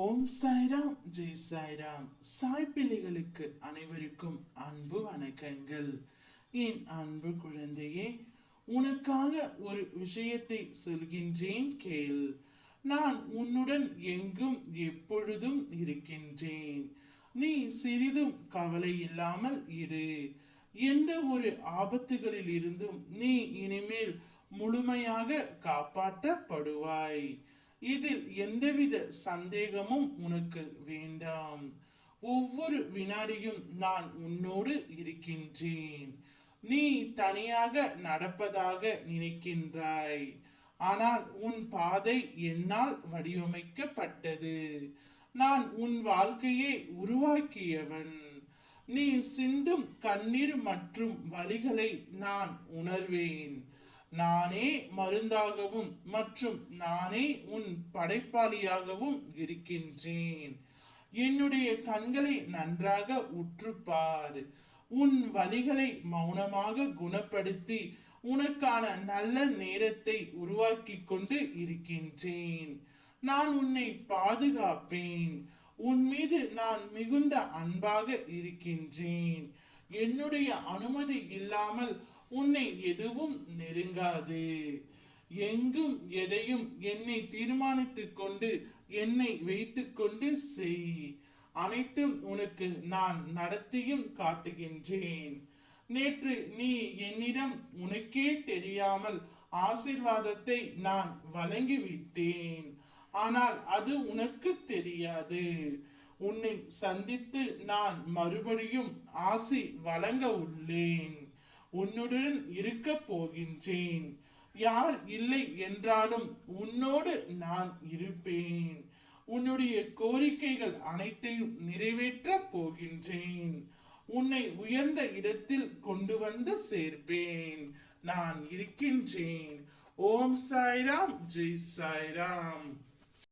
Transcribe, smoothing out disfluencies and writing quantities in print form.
ஓம் சாய்ராம், ஜெய் சாய்ராம். சாய் பிள்ளைகளுக்கு அனைவருக்கும் அன்பு வணக்கங்கள். என் அன்பு குழந்தையே, உனக்காக ஒரு விஷயத்தை சொல்கின்றேன் கேள். நான் உன்னுடன் எங்கும் எப்பொழுதும் இருக்கின்றேன். நீ சிறிதும் கவலை இல்லாமல் இரு. எந்த ஒரு ஆபத்துகளில் இருந்தும் நீ இனிமேல் முழுமையாக காப்பாற்றப்படுவாய். இதில் எந்தவித சந்தேகமும் உனக்கு வேண்டாம். ஒவ்வொரு வினாடியும் நான் உன்னோடு இருக்கின்றேன். நீ தனியாக நடப்பதாக நினைக்கின்றாய், ஆனால் உன் பாதை என்னால் வடிவமைக்கப்பட்டது. நான் உன் வாழ்க்கையை உருவாக்கியவன். நீ சிந்தும் கண்ணீர் மற்றும் வலிகளை நான் உணர்வேன். நானே மருந்தாகவும் மற்றும் நானே உன் படைப்பாளியாகவும் இருக்கின்றேன். என்னுடைய கண்களை நன்றாக உற்றுப்பார். உன் வலிகளை மௌனமாக குணப்படுத்தி உனக்கான நல்ல நேரத்தை உருவாக்கி கொண்டு இருக்கின்றேன். நான் உன்னை பாதுகாப்பேன். உன் மீது நான் மிகுந்த அன்பாக இருக்கின்றேன். என்னுடைய அனுமதி இல்லாமல் உன்னை எதுவும் நெருங்காது. எங்கும் எதையும் என்னை தீர்மானித்துக் கொண்டு என்னை வைத்துக் கொண்டு செய். அனைத்தும் உனக்கு நான் நடத்தியும் காட்டுகின்றேன். நேற்று நீ என்னிடம் உனக்கே தெரியாமல் ஆசீர்வாதத்தை நான் வழங்கிவிட்டேன். ஆனால் அது உனக்கு தெரியாது. உன்னை சந்தித்து நான் மறுபடியும் ஆசி வழங்க உள்ளேன். உன்னுடன் இருக்க போகின்றேன். யார் இல்லை என்றாலும் உன்னோடு நான் இருப்பேன். உன்னுடைய கோரிக்கைகள் அனைத்தையும் நிறைவேற்ற போகின்றேன். உன்னை உயர்ந்த இடத்தில் கொண்டு வந்து சேர்ப்பேன். நான் இருக்கின்றேன். ஓம் சாய்ராம், ஜெய் சாய்ராம்.